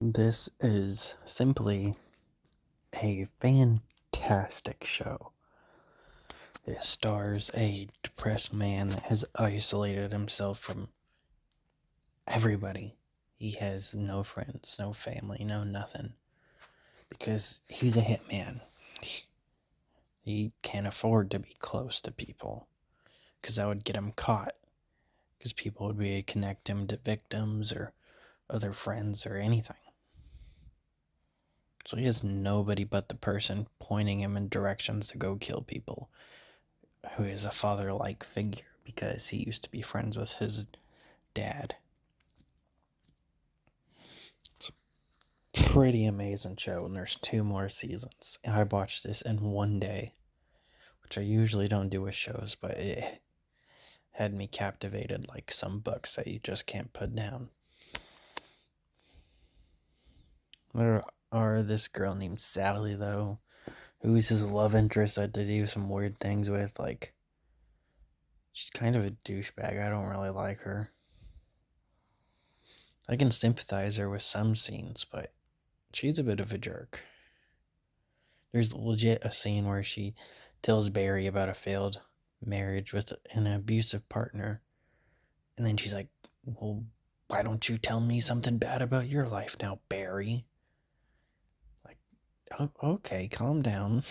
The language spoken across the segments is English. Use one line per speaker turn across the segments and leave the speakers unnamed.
This is simply a fantastic show. It stars a depressed man that has isolated himself from everybody. He has no friends, no family, no nothing. Because he's a hitman. He can't afford to be close to people. Because that would get him caught. Because people would be able to connect him to victims or other friends or anything. So he has nobody but the person pointing him in directions to go kill people, who is a father-like figure because he used to be friends with his dad. It's a pretty amazing show, and there's 2 more seasons. And I watched this in one day, which I usually don't do with shows, but it had me captivated like some books that you just can't put down. There are this girl named Sally, though, who's his love interest that they do some weird things with. Like, she's kind of a douchebag. I don't really like her. I can sympathize her with some scenes, but she's a bit of a jerk. There's legit a scene where she tells Barry about a failed marriage with an abusive partner. And then she's like, well, why don't you tell me something bad about your life now, Barry? Like, okay, calm down.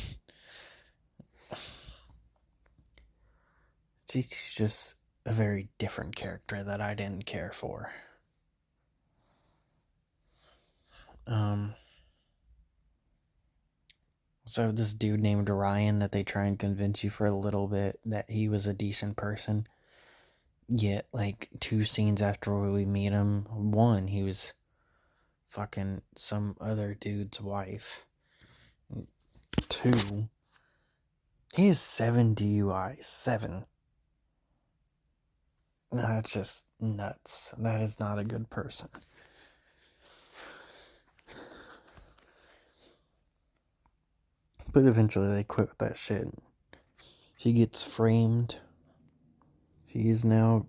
She's just a very different character that I didn't care for. So this dude named Ryan that they try and convince you for a little bit that he was a decent person. Yet, like, 2 scenes after we meet him, 1, he was fucking some other dude's wife. 2, he has 7 DUIs. 7. That's just nuts. That is not a good person. But eventually they quit with that shit. He gets framed. He is now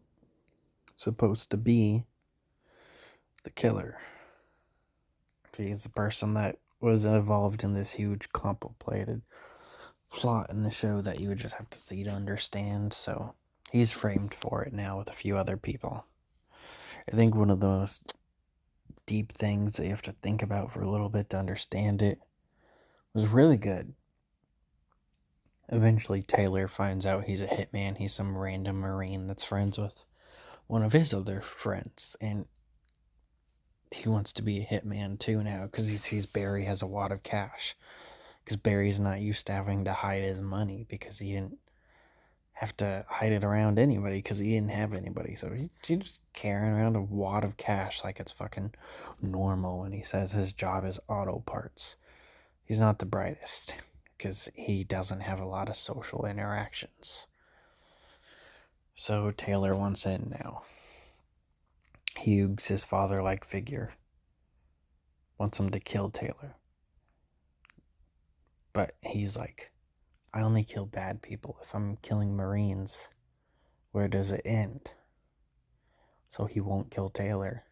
supposed to be the killer. He's the person that was involved in this huge complicated plot in the show that you would just have to see to understand. So he's framed for it now with a few other people. I think one of the most deep things that you have to think about for a little bit to understand it was really good. Eventually, Taylor finds out he's a hitman. He's some random Marine that's friends with one of his other friends, and he wants to be a hitman too now because he sees Barry has a wad of cash. Because Barry's not used to having to hide his money because he didn't have to hide it around anybody because he didn't have anybody. So he's just carrying around a wad of cash like it's fucking normal when he says his job is auto parts. He's not the brightest because he doesn't have a lot of social interactions. So Taylor wants in now. Hughes, his father-like figure, wants him to kill Taylor. But he's like, I only kill bad people. If I'm killing Marines, where does it end? So he won't kill Taylor.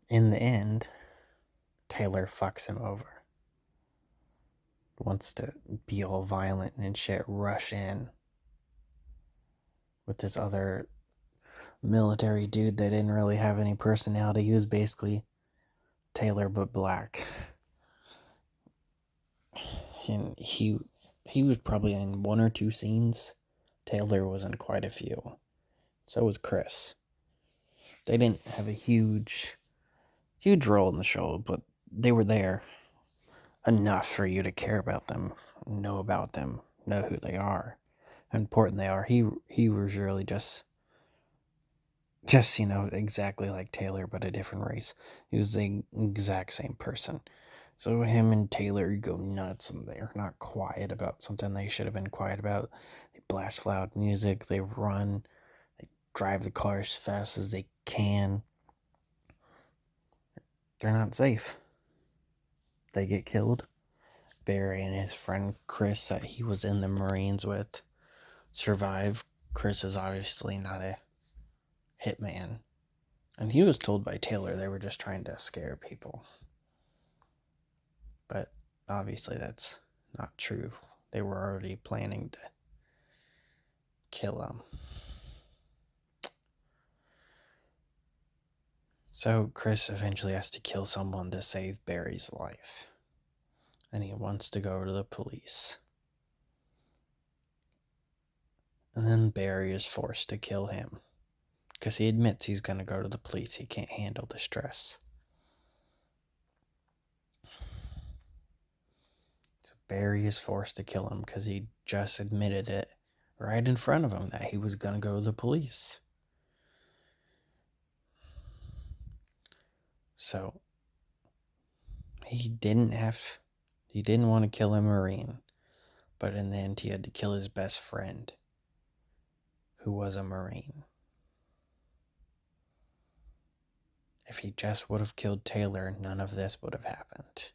In the end, Taylor fucks him over. Wants to be all violent and shit, rush in with this other military dude that didn't really have any personality. He was basically Taylor but black. And he was probably in 1 or 2 scenes. Taylor was in quite a few. So was Chris. They didn't have a huge role in the show, but they were there enough for you to care about them, know about them, know who they are, how important they are. He was really just exactly like Taylor, but a different race. He was the exact same person. So him and Taylor go nuts, and they're not quiet about something they should have been quiet about. They blast loud music, they run, they drive the car as fast as they can. They're not safe. They get killed. Barry and his friend Chris that he was in the Marines with survive. Chris is obviously not a hitman. And he was told by Taylor they were just trying to scare people. But obviously that's not true. They were already planning to kill him. So Chris eventually has to kill someone to save Barry's life. And he wants to go to the police. And then Barry is forced to kill him. Because he admits he's going to go to the police. He can't handle the stress. So Barry is forced to kill him because he just admitted it right in front of him that he was going to go to the police. So he didn't want to kill a Marine, but in the end he had to kill his best friend, who was a Marine. If he just would have killed Taylor, none of this would have happened.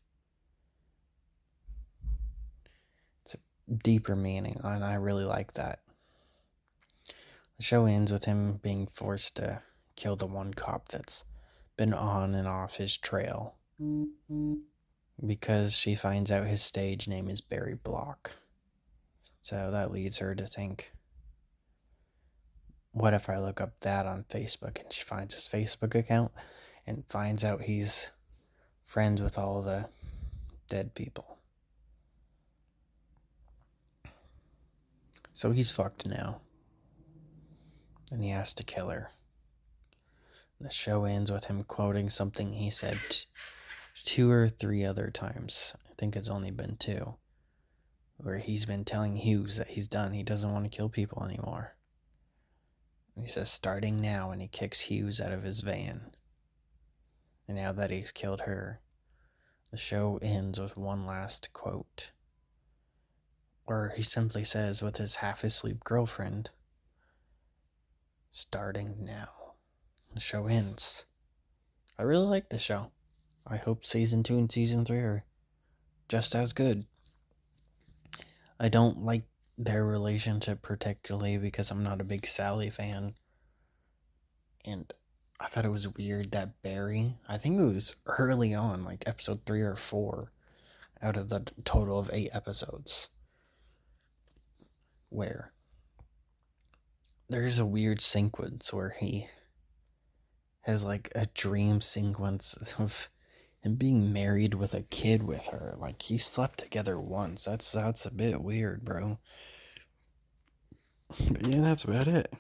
It's a deeper meaning, and I really like that. The show ends with him being forced to kill the one cop that's been on and off his trail, because she finds out his stage name is Barry Block. So that leads her to think, what if I look up that on Facebook? And she finds his Facebook account and finds out he's friends with all the dead people. So he's fucked now. And he has to kill her. The show ends with him quoting something he said 2 or 3 other times. I think it's only been 2. Where he's been telling Hughes that he's done. He doesn't want to kill people anymore. And he says, starting now, and he kicks Hughes out of his van. And now that he's killed her, the show ends with one last quote, where he simply says with his half-asleep girlfriend, starting now. The show ends. I really like the show. I hope season 2 and season 3 are just as good. I don't like their relationship particularly because I'm not a big Sally fan. And I thought it was weird that Barry, I think it was early on, like episode 3 or 4, out of the total of 8 episodes, where there's a weird sequence where he has like a dream sequence of him being married with a kid with her. Like, he slept together once. That's a bit weird, bro. But yeah, that's about it.